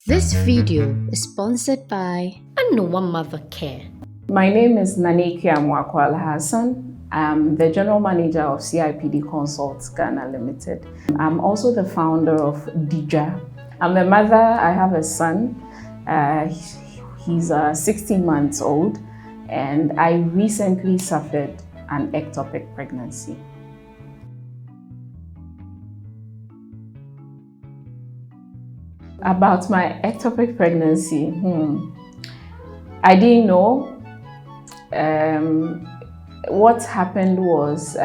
This video is sponsored by Nana Mother Care. My name is Nana Akua. I'm the General Manager of CIPD Consults Ghana Limited. I'm also the founder of Dija. I'm a mother. I have a son. He's 16 months old, and I recently suffered an ectopic pregnancy. About my ectopic pregnancy, I didn't know. What happened was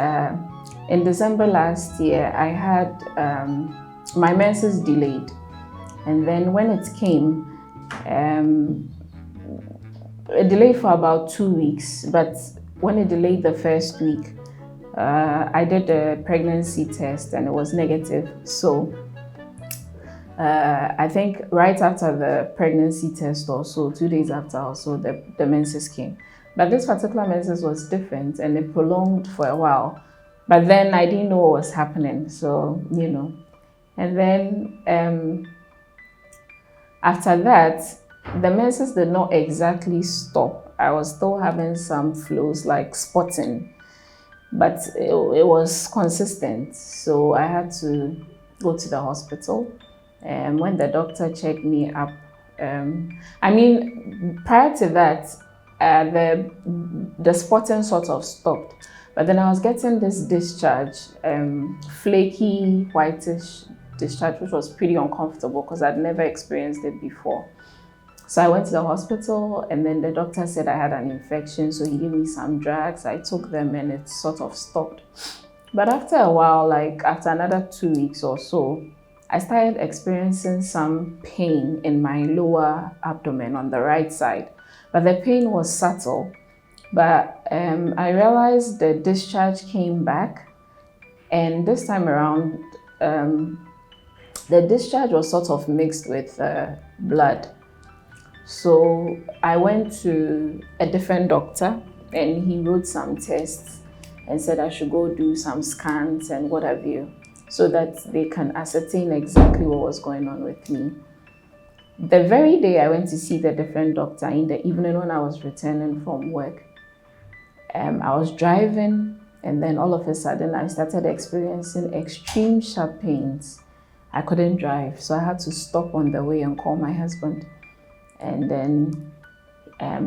in December last year, I had my menses delayed, and then when it came, it delayed for about 2 weeks. But when it delayed the first week, I did a pregnancy test and it was negative. So I think right after the pregnancy test, or so 2 days after, also the menses came. But this particular menses was different and it prolonged for a while. But then I didn't know what was happening, so And then after that, the menses did not exactly stop. I was still having some flows like spotting, but it was consistent. So I had to go to the hospital. And when the doctor checked me up, prior to that, the spotting sort of stopped, but then I was getting this discharge, flaky, whitish discharge, which was pretty uncomfortable because I'd never experienced it before. So I went to the hospital, and then the doctor said I had an infection, so he gave me some drugs. I took them and it sort of stopped. But after a while, like after another 2 weeks or so, I started experiencing some pain in my lower abdomen on the right side. But the pain was subtle. But I realized the discharge came back, and this time around, the discharge was sort of mixed with blood. So I went to a different doctor, and he wrote some tests and said I should go do some scans and what have you, so that they can ascertain exactly what was going on with me. The very day I went to see the different doctor, in the evening when I was returning from work, I was driving, and then all of a sudden I started experiencing extreme sharp pains. I couldn't drive, so I had to stop on the way and call my husband. And then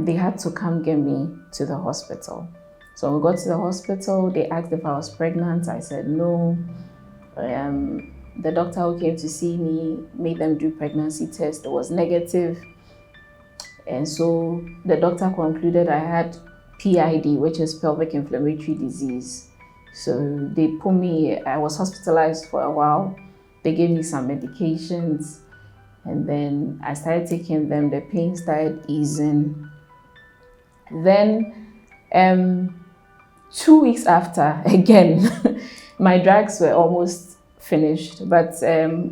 they had to come get me to the hospital. So we got to the hospital, they asked if I was pregnant. I said no. The doctor who came to see me made them do pregnancy test. It was negative. And so the doctor concluded I had PID, which is pelvic inflammatory disease. So they put me, I was hospitalized for a while. They gave me some medications, and then I started taking them. The pain started easing. Then 2 weeks after, again, my drugs were almost finished, but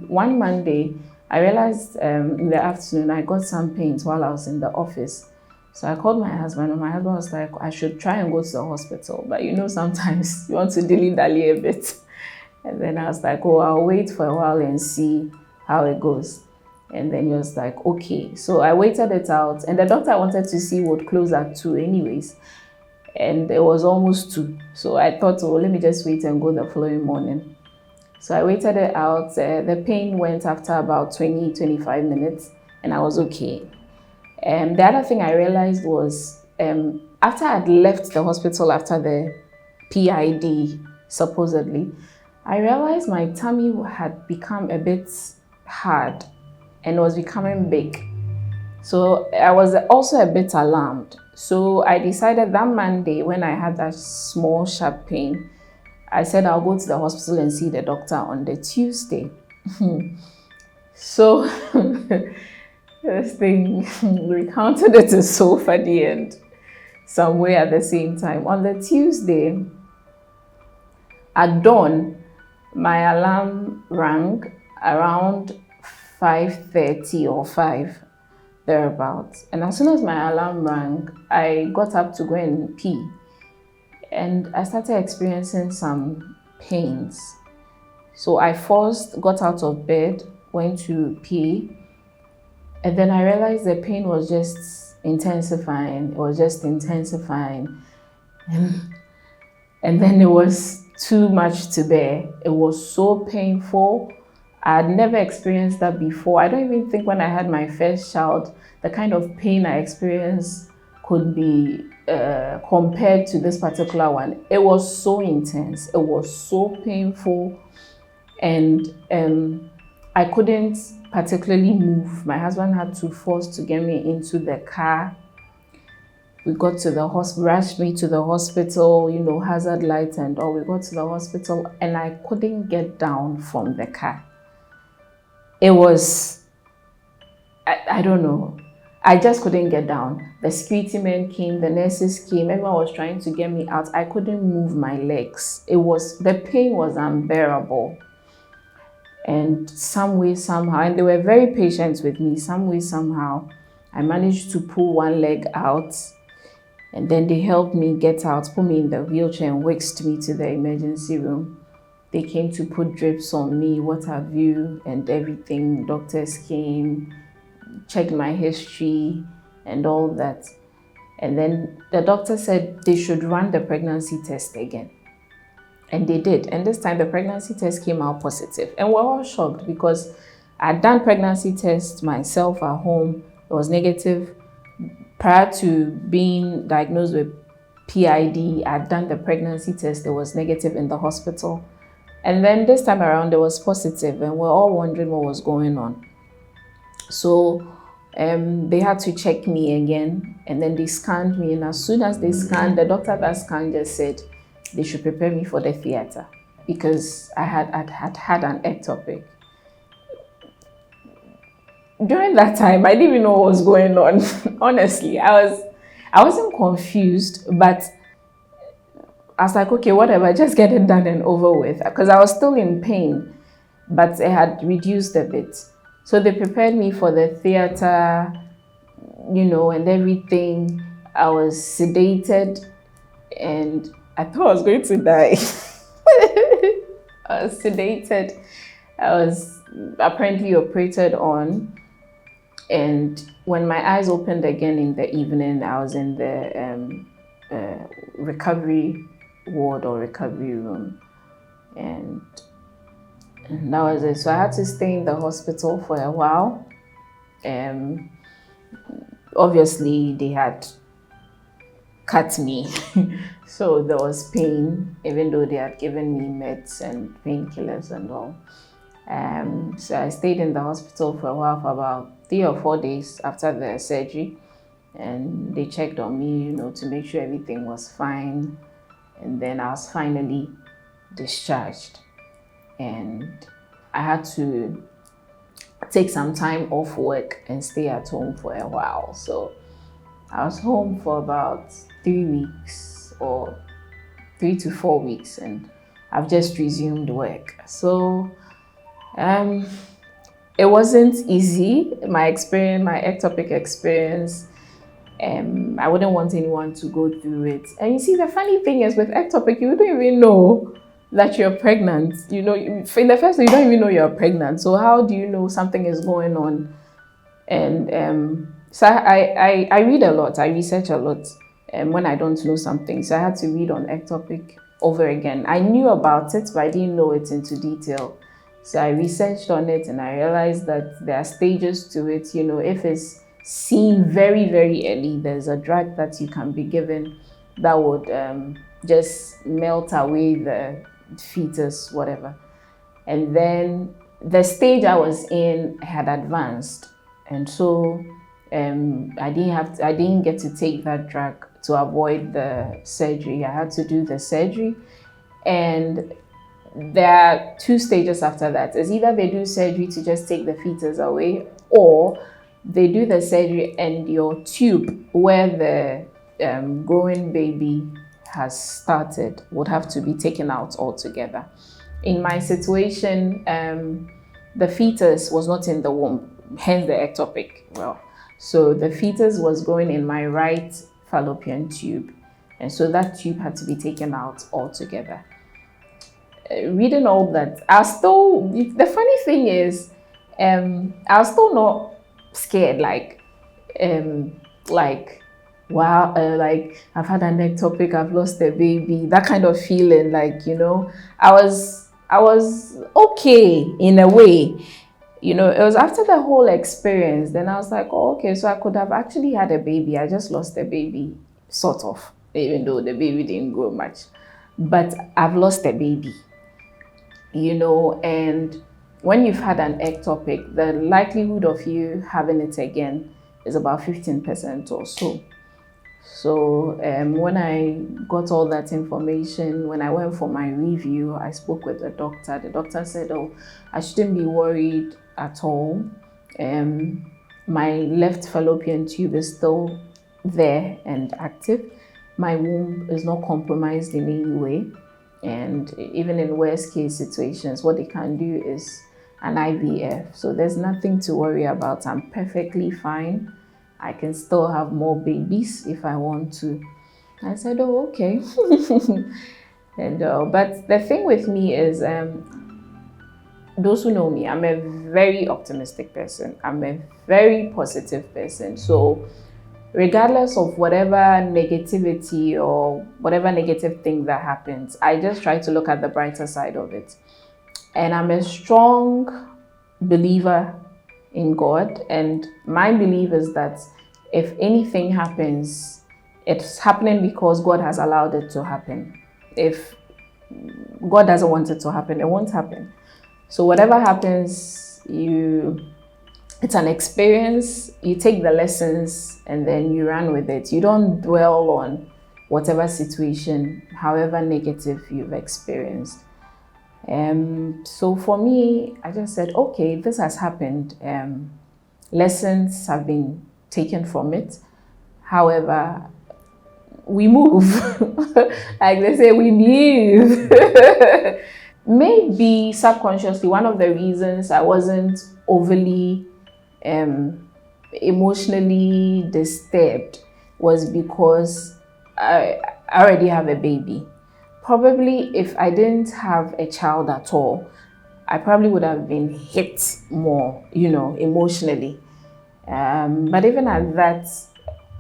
one Monday I realized in the afternoon I got some pains while I was in the office. So I called my husband, and my husband was like, I should try and go to the hospital, but sometimes you want to dilly-dally a bit. And then I was like, oh, I'll wait for a while and see how it goes. And then he was like, okay. So I waited it out, and the doctor I wanted to see would close at 2 anyways, and it was almost 2. So I thought, oh, let me just wait and go the following morning. So I waited it out. The pain went after about 20-25 minutes, and I was okay. The other thing I realized was after I'd left the hospital after the PID, supposedly, I realized my tummy had become a bit hard and was becoming big. So I was also a bit alarmed. So I decided that Monday, when I had that small sharp pain, I said I'll go to the hospital and see the doctor on the Tuesday. So this thing, we counted it is so funny and somewhere at the same time. On the Tuesday, at dawn, my alarm rang around 5:30 or 5, thereabouts. And as soon as my alarm rang, I got up to go and pee. And I started experiencing some pains. So I first got out of bed, went to pee, And then I realized the pain was just intensifying. It was just intensifying. And then it was too much to bear. It was so painful. I had never experienced that before. I don't even think when I had my first child, the kind of pain I experienced could be compared to this particular one. It was so intense. It was so painful. And I couldn't particularly move. My husband had to force to get me into the car. We got to the hospital, rushed me to the hospital, you know, hazard lights and all. We got to the hospital and I couldn't get down from the car. It was, I don't know. I just couldn't get down. The security men came, the nurses came, everyone was trying to get me out. I couldn't move my legs. The pain was unbearable. And some way, somehow, and they were very patient with me, some way, somehow, I managed to pull one leg out. And then they helped me get out, put me in the wheelchair and whisked me to the emergency room. They came to put drips on me, what have you, and everything. Doctors came, checked my history and all that. And then the doctor said they should run the pregnancy test again. And they did. And this time the pregnancy test came out positive. And we're all shocked because I'd done pregnancy tests myself at home. It was negative. Prior to being diagnosed with PID, I'd done the pregnancy test. It was negative in the hospital. And then this time around, it was positive, and we're all wondering what was going on. So they had to check me again, and then they scanned me. And as soon as they scanned, the doctor that scanned just said they should prepare me for the theater because I had an ectopic. During that time, I didn't even know what was going on. Honestly, I wasn't confused, but I was like, okay, whatever, just get it done and over with. Because I was still in pain, but it had reduced a bit. So they prepared me for the theater, you know, and everything. I was sedated and I thought I was going to die. I was sedated. I was apparently operated on. And when my eyes opened again in the evening, I was in the recovery ward or recovery room. And that was it. So I had to stay in the hospital for a while. Obviously, they had cut me. So there was pain, even though they had given me meds and painkillers and all. So I stayed in the hospital for a while, for about 3 or 4 days after the surgery. And they checked on me, you know, to make sure everything was fine. And then I was finally discharged. And I had to take some time off work and stay at home for a while. So I was home for about 3 weeks or 3 to 4 weeks, and I've just resumed work. So it wasn't easy. My ectopic experience, I wouldn't want anyone to go through it. And you see, the funny thing is with ectopic, you don't even know that you're pregnant. You know, in the first place, you don't even know you're pregnant. So how do you know something is going on? And so I read a lot, I research a lot when I don't know something. So I had to read on ectopic over again. I knew about it, but I didn't know it into detail. So I researched on it and I realized that there are stages to it. You know, if it's seen very, very early, there's a drug that you can be given that would just melt away the fetus, whatever. And then the stage I was in had advanced. And so I didn't get to take that drug to avoid the surgery. I had to do the surgery. And there are 2 stages after that. It's either they do surgery to just take the fetus away, or they do the surgery and your tube where the growing baby has started would have to be taken out altogether. In my situation, the fetus was not in the womb, hence the ectopic. Well, so the fetus was growing in my right fallopian tube, and so that tube had to be taken out altogether. Reading all that, the funny thing is, I was still not scared, like wow, like I've had an ectopic, I've lost a baby, that kind of feeling. Like, I was okay in a way. It was after the whole experience, then I was like, oh, okay, so I could have actually had a baby. I just lost a baby, sort of, even though the baby didn't grow much. But I've lost a baby, and when you've had an ectopic, the likelihood of you having it again is about 15% or so. So when I got all that information, when I went for my review, I spoke with the doctor. The doctor said, oh, I shouldn't be worried at all. My left fallopian tube is still there and active. My womb is not compromised in any way. And even in worst case situations, what they can do is an IVF. So there's nothing to worry about. I'm perfectly fine. I can still have more babies if I want to. I said, oh, okay. And but the thing with me is, those who know me, I'm a very optimistic person. I'm a very positive person. So regardless of whatever negativity or whatever negative thing that happens, I just try to look at the brighter side of it. And I'm a strong believer in God. And my belief is that if anything happens, it's happening because God has allowed it to happen. If God doesn't want it to happen, it won't happen. So whatever happens, it's an experience. You take the lessons and then you run with it. You don't dwell on whatever situation, however negative you've experienced. So for me, I just said, okay, this has happened. Lessons have been taken from it. However, we move. Like they say, we live. Maybe subconsciously, one of the reasons I wasn't overly emotionally disturbed was because I already have a baby. Probably if I didn't have a child at all, I probably would have been hit more, emotionally. But even at that,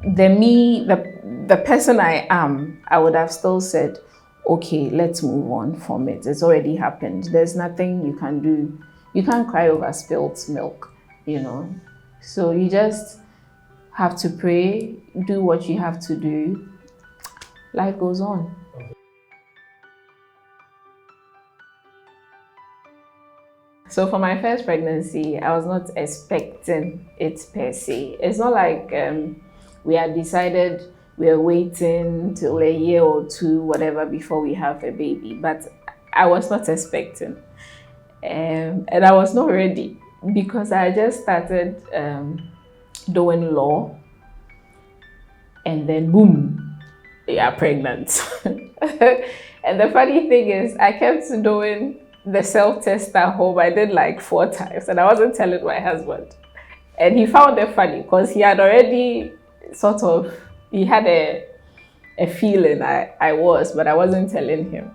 the person I am, I would have still said, okay, let's move on from it. It's already happened. There's nothing you can do. You can't cry over spilled milk, So you just have to pray, do what you have to do. Life goes on. So for my first pregnancy, I was not expecting it per se. It's not like we had decided we are waiting till a year or two, whatever, before we have a baby. But I was not expecting. And I was not ready because I just started doing law. And then boom, they are pregnant. And the funny thing is, I kept doing the self-test at home. I did like 4 times and I wasn't telling my husband. And he found it funny because he had already he had a feeling I was, but I wasn't telling him.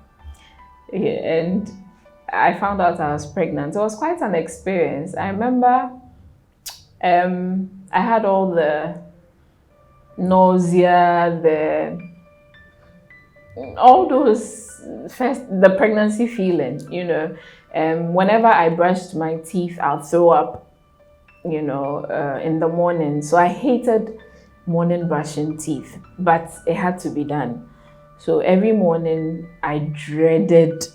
Yeah, and I found out I was pregnant. It was quite an experience. I remember I had all the nausea, all those the pregnancy feeling, whenever I brushed my teeth, I'll throw up, in the morning. So I hated morning brushing teeth, but it had to be done. So every morning I dreaded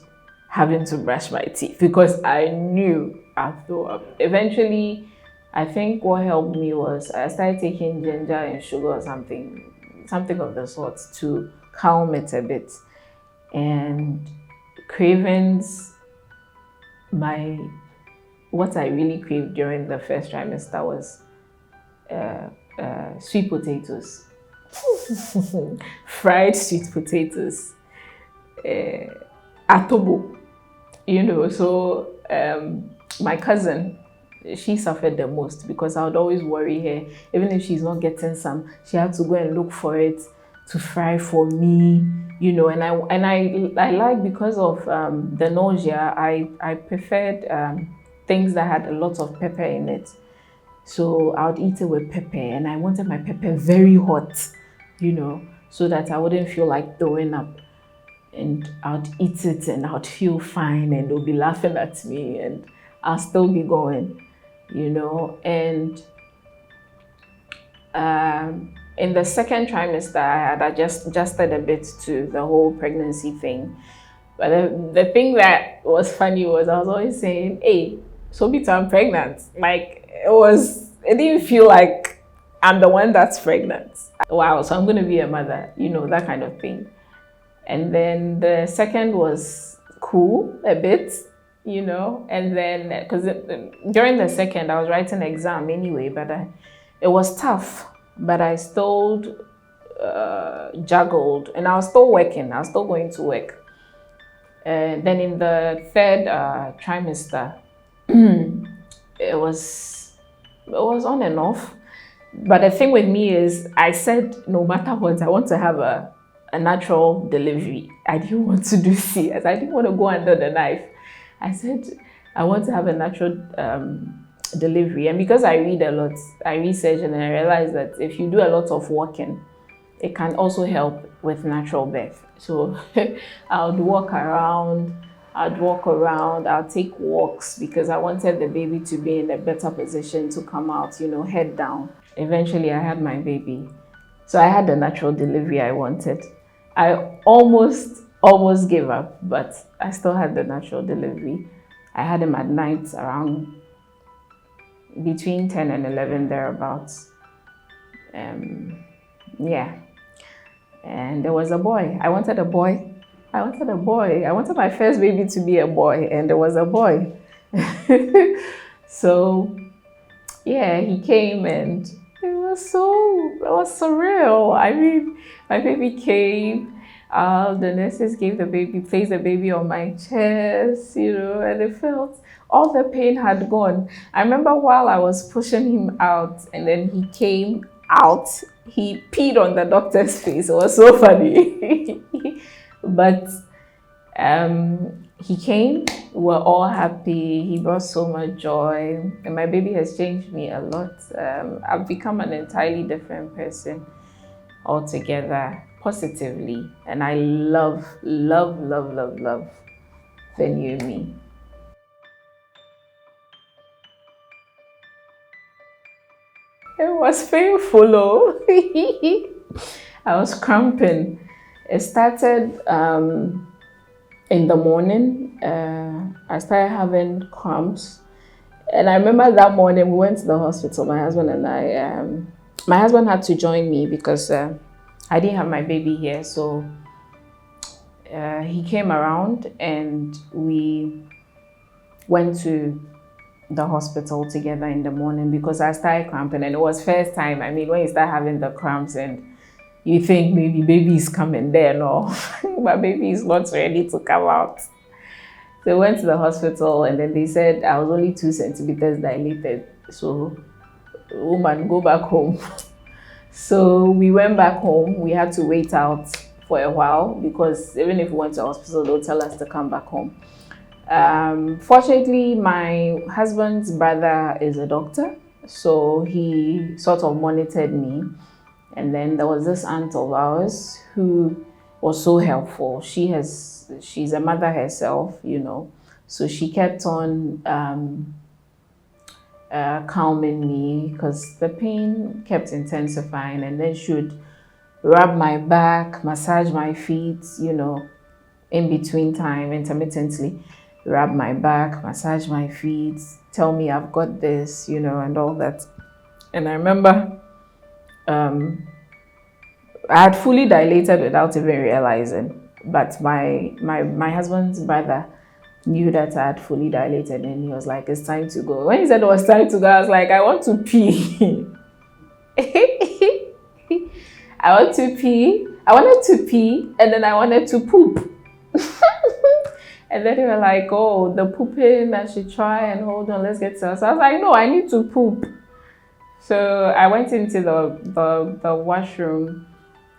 having to brush my teeth because I knew I'd throw up. Eventually, I think what helped me was I started taking ginger and sugar or something of the sort to calm it a bit. And cravings, what I really craved during the first trimester was sweet potatoes, fried sweet potatoes, atobo, So my cousin, she suffered the most because I would always worry her. Even if she's not getting some, she had to go and look for it to fry for me, And I like, because of the nausea, I preferred things that had a lot of pepper in it. So I would eat it with pepper, and I wanted my pepper very hot, so that I wouldn't feel like throwing up. And I'd eat it and I'd feel fine, and they'll be laughing at me, and I'll still be going, And in the second trimester, I had adjusted a bit to the whole pregnancy thing. But the thing that was funny was I was always saying, hey, so I'm pregnant. Like, it didn't feel like I'm the one that's pregnant. Wow, so I'm going to be a mother, that kind of thing. And then the second was cool a bit, and then because during the second I was writing an exam anyway, but it was tough, but I still juggled, and I was still working. I was still going to work. And then in the third trimester, it was on and off. But the thing with me is, I said no matter what, I want to have a natural delivery. I didn't want to do CS. I didn't want to go under the knife. I said I want to have a natural delivery. And because I read a lot, I research, and I realized that if you do a lot of walking, it can also help with natural birth. So I would walk around, I'll take walks, because I wanted the baby to be in a better position to come out, head down. Eventually I had my baby. So I had the natural delivery I wanted. I almost gave up, but I still had the natural delivery. I had him at night around between 10 and 11 thereabouts. Yeah. And there was a boy. I wanted a boy. I wanted my first baby to be a boy, and there was a boy. So yeah, he came, and it was surreal. I mean, my baby came, the nurses placed the baby on my chest, and it felt, all the pain had gone. I remember while I was pushing him out, and then he came out, he peed on the doctor's face. It was so funny. But he came, we were all happy. He brought so much joy, and my baby has changed me a lot. I've become an entirely different person altogether, positively, and I love the new me. It was painful, though. I was cramping. It started in the morning. I started having cramps. And I remember that morning we went to the hospital, my husband and I. My husband had to join me because I didn't have my baby here. So he came around, and we went to the hospital together in the morning because I started cramping, and it was first time. I mean, when you start having the cramps and you think maybe baby is coming, there, no, my baby is not ready to come out. So we went to the hospital, and then they said I was only 2 centimeters dilated. So, woman, go back home. So we went back home. We had to wait out for a while because even if we went to the hospital, they'll tell us to come back home. Fortunately, my husband's brother is a doctor, so he sort of monitored me. And then there was this aunt of ours who was so helpful. She's a mother herself, so she kept on calming me because the pain kept intensifying, and then she would rub my back, massage my feet, in between time, intermittently. Rub my back, massage my feet, tell me I've got this, and all that. And I remember I had fully dilated without even realizing, but my husband's brother knew that I had fully dilated, and he was like, it's time to go. When he said it was time to go, I was like, I want to pee. I wanted to pee, and then I wanted to poop. And then they were like, oh, the pooping, I should try and hold on, let's get to us. So I was like, no, I need to poop. So I went into the washroom.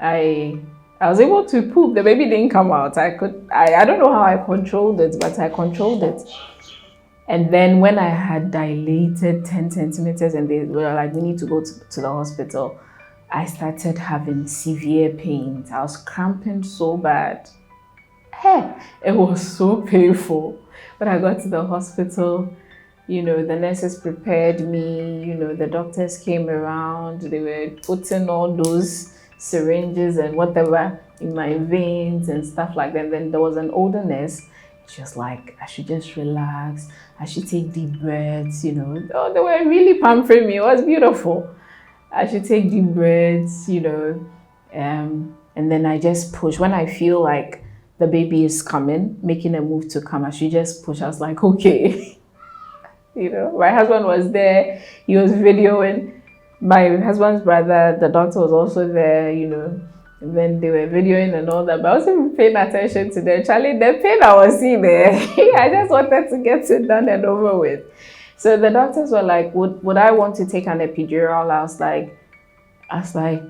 I was able to poop. The baby didn't come out. I don't know how I controlled it, but I controlled it. And then when I had dilated 10 centimeters and they were like, we need to go to the hospital, I started having severe pains. I was cramping so bad. Hey, it was so painful. When I got to the hospital, the nurses prepared me, the doctors came around, they were putting all those syringes and whatever in my veins and stuff like that. And then there was an older nurse. She was like, I should just relax. I should take deep breaths, Oh, they were really pampering me. It was beautiful. I should take deep breaths, and then I just push. When I feel like the baby is coming, making a move to come, I should just push. I was like, okay. My husband was there. He was videoing. My husband's brother, the doctor, was also there, And then they were videoing and all that, but I wasn't paying attention to them. Charlie, the pain I was seeing there, I just wanted to get it done and over with. So the doctors were like, would I want to take an epidural? I was like,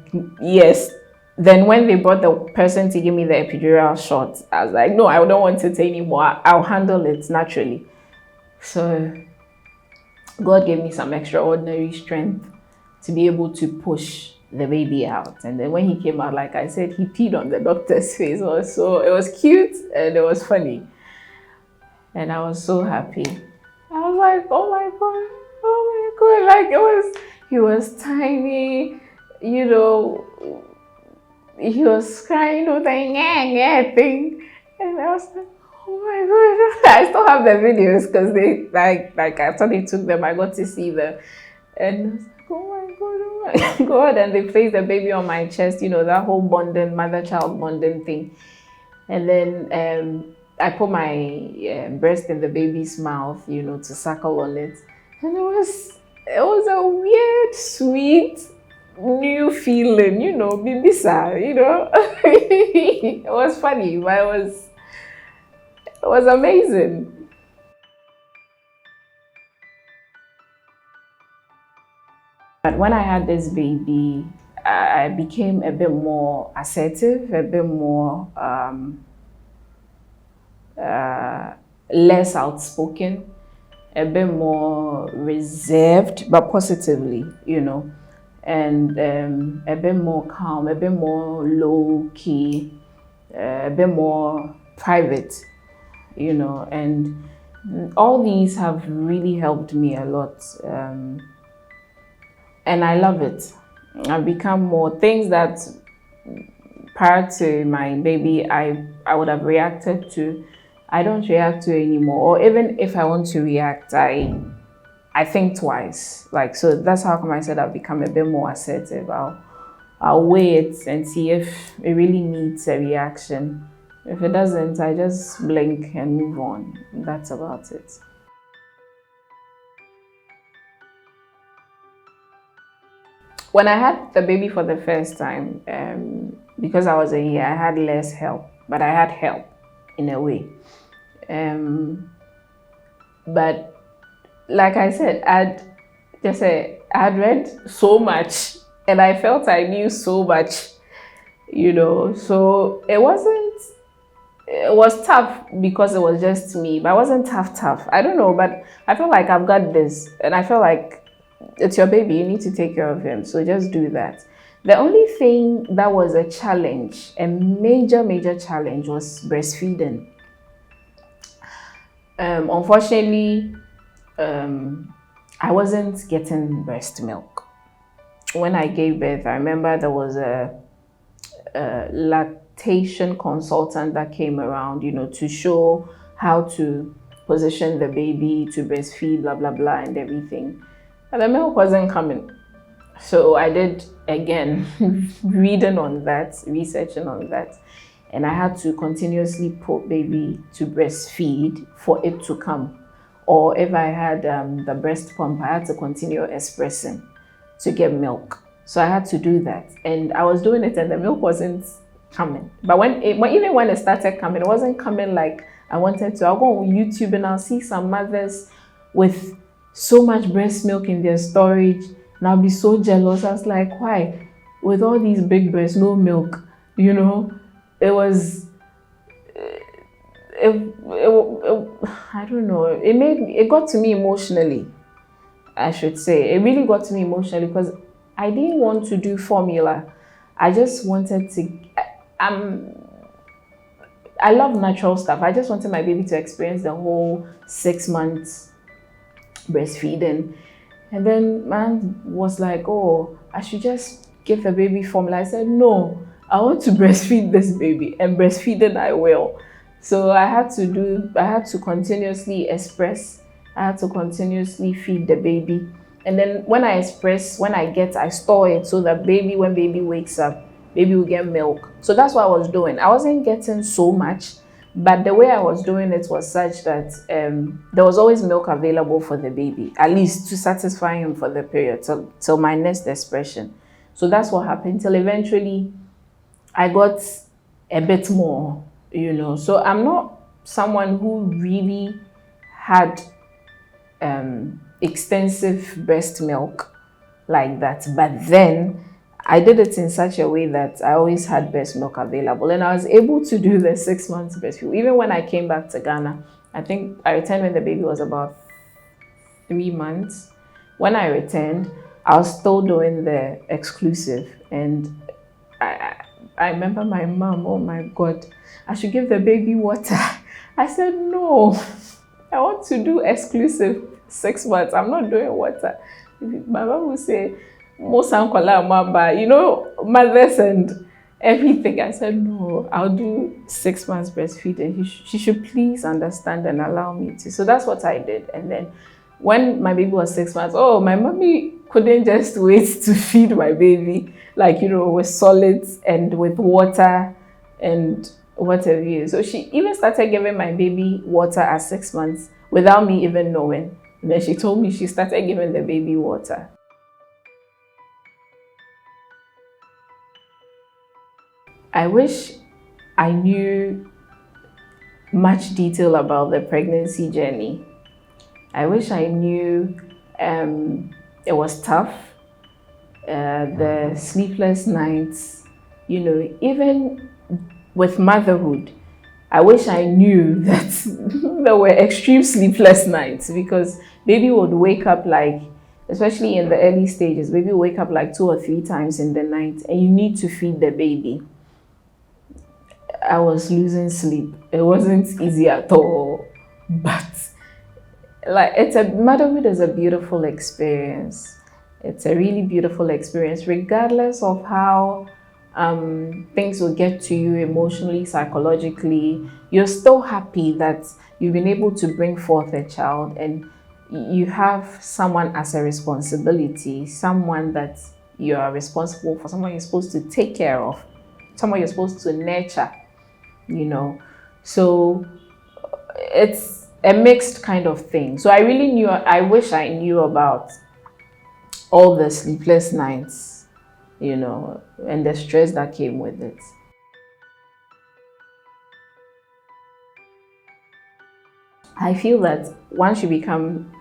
yes. Then when they brought the person to give me the epidural shot, I was like, no, I don't want it anymore. I'll handle it naturally. So God gave me some extraordinary strength to be able to push the baby out. And then when he came out, like I said, he peed on the doctor's face. It was cute and it was funny. And I was so happy. I was like, oh my God. Like he was tiny, he was crying with a thing. And I was like, oh my God. I still have the videos because they, like after they took them, I got to see them. And I was like, oh my God. And they placed the baby on my chest, that whole bonding, mother-child bonding thing. And then I put my breast in the baby's mouth, to suckle on it. And it was a weird, sweet, new feeling, bibisa, It was funny, but it was amazing. But when I had this baby, I became a bit more assertive, a bit more less outspoken, a bit more reserved, but positively, and a bit more calm, a bit more low key, a bit more private, and all these have really helped me a lot. And I love it. I've become more things that prior to my baby, I would have reacted to. I don't react to anymore. Or even if I want to react, I think twice. So that's how come I said I've become a bit more assertive. I'll weigh it and see if it really needs a reaction. If it doesn't, I just blink and move on. That's about it. When I had the baby for the first time, because I was a year, I had less help, but I had help in a way. But like I said, I had read so much and I felt I knew so much, so it was tough because it was just me, but it wasn't tough. I don't know, but I felt like I've got this and I felt like it's your baby, you need to take care of him, so just do that. The only thing that was a challenge, a major challenge, was breastfeeding. Unfortunately, I wasn't getting breast milk. When I gave birth, I remember there was a lactation consultant that came around, to show how to position the baby to breastfeed, blah, blah, blah, and everything. And the milk wasn't coming. So I did, again, reading on that, researching on that. And I had to continuously put baby to breastfeed for it to come. Or if I had the breast pump, I had to continue expressing to get milk. So I had to do that. And I was doing it and the milk wasn't coming. But even when it started coming, it wasn't coming like I wanted to. I'll go on YouTube and I'll see some mothers with so much breast milk in their storage, and I'll be so jealous. I was like, why? With all these big breasts, no milk, It I don't know. It got to me emotionally. I should say it really got to me emotionally because I didn't want to do formula. I just wanted to. I love natural stuff. I just wanted my baby to experience the whole 6 months breastfeeding. And then man was like, "Oh, I should just give the baby formula." I said, "No, I want to breastfeed this baby, and breastfeeding I will." So I had to continuously express. I had to continuously feed the baby. And then when I store it so that when baby wakes up, baby will get milk. So that's what I was doing. I wasn't getting so much, but the way I was doing it was such that there was always milk available for the baby, at least to satisfy him for the period, till my next expression. So that's what happened till eventually I got a bit more, So I'm not someone who really had extensive breast milk like that, but then I did it in such a way that I always had breast milk available, and I was able to do the 6 months breastfeed. Even when I came back to Ghana, I think I returned when the baby was about 3 months. When I returned, I was still doing the exclusive, and I remember my mom, oh my God, I should give the baby water. I said, no, I want to do exclusive 6 months. I'm not doing water. My mom would say, mothers and everything. I said, no, I'll do 6 months breastfeeding. She should please understand and allow me to. So that's what I did. And then when my baby was 6 months, my mommy couldn't just wait to feed my baby, with solids and with water and whatever it is. So she even started giving my baby water at 6 months without me even knowing. And then she told me she started giving the baby water. I wish I knew much detail about the pregnancy journey. I wish I knew it was tough, the sleepless nights, even with motherhood. I wish I knew that there were extreme sleepless nights because baby would wake up especially in the early stages, baby would wake up 2 or 3 times in the night and you need to feed the baby. I was losing sleep. It wasn't easy at all, but motherhood is a beautiful experience. It's a really beautiful experience, regardless of how things will get to you emotionally, psychologically. You're still happy that you've been able to bring forth a child and you have someone as a responsibility, someone that you are responsible for, someone you're supposed to take care of, someone you're supposed to nurture, So it's a mixed kind of thing. So I wish I knew about all the sleepless nights, and the stress that came with it. I feel that once you become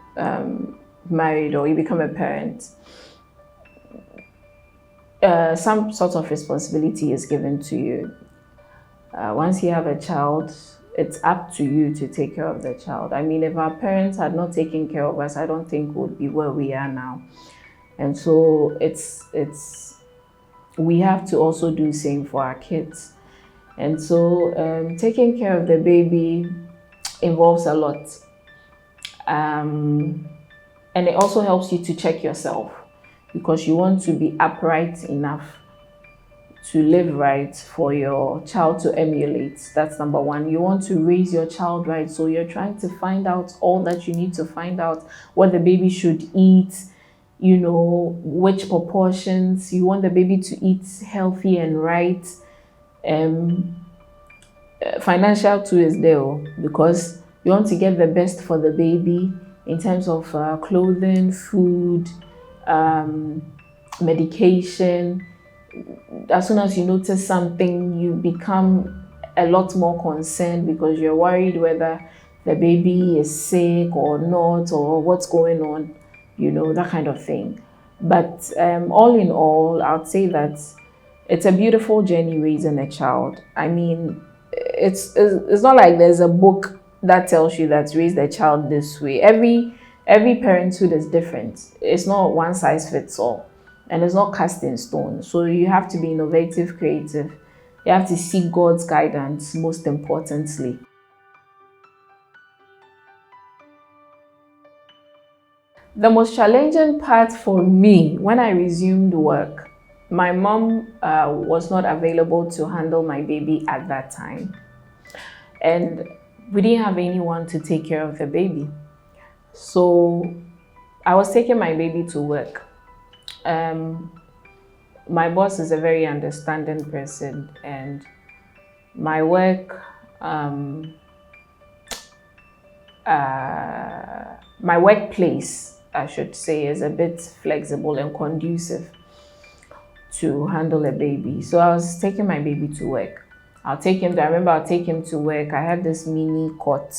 married or you become a parent, some sort of responsibility is given to you. Once you have a child, it's up to you to take care of the child. I mean, if our parents had not taken care of us, I don't think we'd be where we are now. And so we have to also do the same for our kids. And so taking care of the baby involves a lot. And it also helps you to check yourself because you want to be upright enough to live right for your child to emulate. That's number one. You want to raise your child right, so you're trying to find out all that you need to find out, what the baby should eat, which proportions. You want the baby to eat healthy and right. Financial too is there because you want to get the best for the baby in terms of clothing, food, medication. As soon as you notice something, you become a lot more concerned because you're worried whether the baby is sick or not, or what's going on, that kind of thing. But all in all, I'd say that it's a beautiful journey raising a child. I mean, it's not like there's a book that tells you that raise the child this way. Every parenthood is different. It's not one size fits all, and it's not cast in stone. So you have to be innovative, creative. You have to seek God's guidance, most importantly. The most challenging part for me when I resumed work, my mom was not available to handle my baby at that time. And we didn't have anyone to take care of the baby. So I was taking my baby to work. My boss is a very understanding person, and my work, my workplace, I should say, is a bit flexible and conducive to handle a baby. So I was taking my baby to work. I remember I'll take him to work. I had this mini cot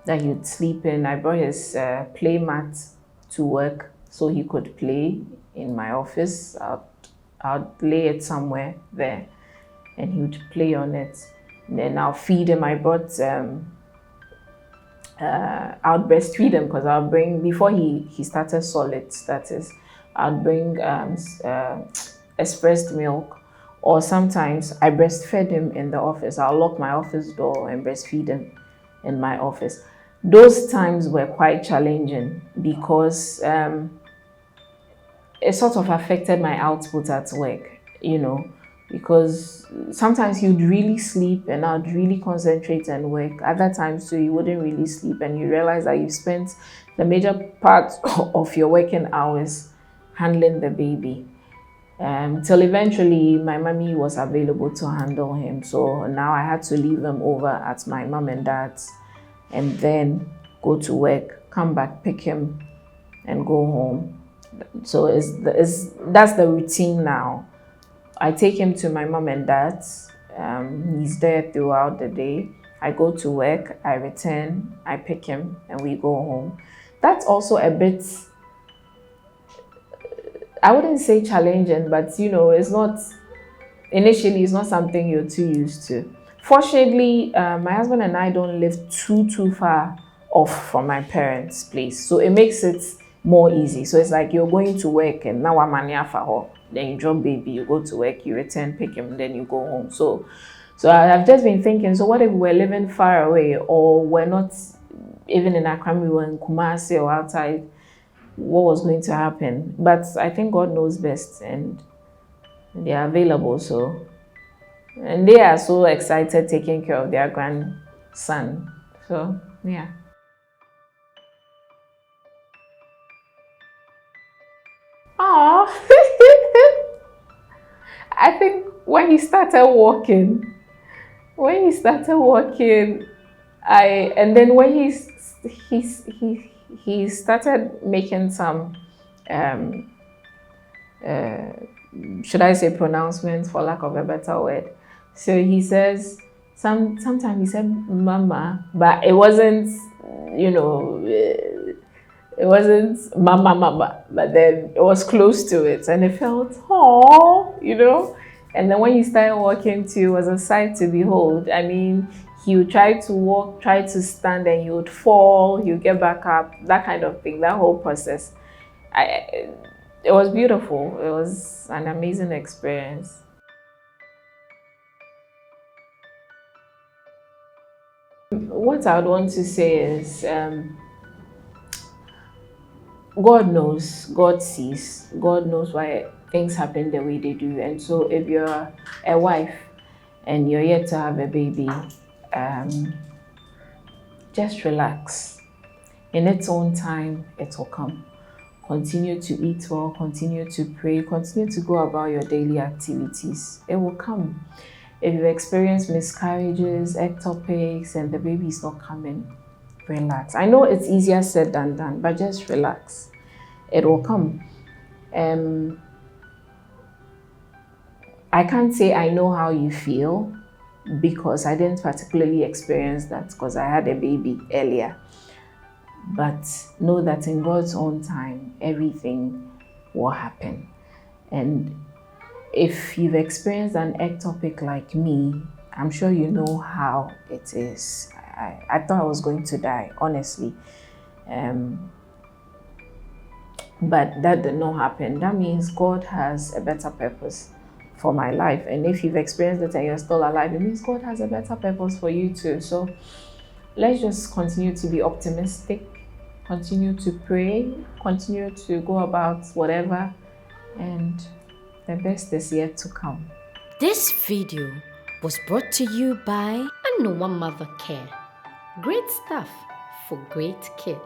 that he'd sleep in. I brought his play mat to work so he could play in my office. I'd lay it somewhere there and he would play on it. And then I'll feed him. I brought I'd breastfeed him because I'll bring, before he started solids, that is, I'd bring expressed milk, or sometimes I breastfed him in the office. I'll lock my office door and breastfeed him in my office. Those times were quite challenging because it sort of affected my output at work, because sometimes you'd really sleep and I'd really concentrate and work. Other times too, you wouldn't really sleep and you realize that you've spent the major part of your working hours handling the baby. Till eventually my mommy was available to handle him. So now I had to leave him over at my mom and dad's and then go to work, come back, pick him and go home. So that's the routine now. I take him to my mom and dad's. He's there throughout the day. I go to work, I return, I pick him, and we go home. That's also a bit, I wouldn't say challenging, but it's not, initially it's not something you're too used to. Fortunately, my husband and I don't live too far off from my parents' place. So it makes it more easy. So it's like you're going to work and now I'm for her. Then you drop baby, you go to work, you return, pick him, then you go home. So I've just been thinking, so what if we're living far away or we're not even in Accra, we were in Kumasi or outside, what was going to happen? But I think God knows best and they are available. So, and they are so excited taking care of their grandson. So, yeah. Aww. I think when he started walking, and then when he started making some, should I say pronouncements for lack of a better word. So he says, sometimes he said mama, but it wasn't, it wasn't mama, but then it was close to it and it felt, And then when he started walking too, it was a sight to behold. I mean, he would try to walk, try to stand, and he would fall, he would get back up, that kind of thing, that whole process. It was beautiful. It was an amazing experience. What I would want to say is, God knows, God sees, God knows why things happen the way they do. And so if you're a wife and you're yet to have a baby, just relax. In its own time, it will come. Continue to eat well, continue to pray, continue to go about your daily activities. It will come. If you've experienced miscarriages, ectopics, and the baby is not coming, relax. I know it's easier said than done, but just relax. It will come. I can't say I know how you feel because I didn't particularly experience that because I had a baby earlier. But know that in God's own time, everything will happen. And if you've experienced an ectopic like me, I'm sure you know how it is. I thought I was going to die, honestly. But that did not happen. That means God has a better purpose for my life. And if you've experienced it and you're still alive, it means God has a better purpose for you too. So let's just continue to be optimistic, continue to pray, continue to go about whatever, and the best is yet to come. This video was brought to you by Anoa Mother Care. Great stuff for great kids.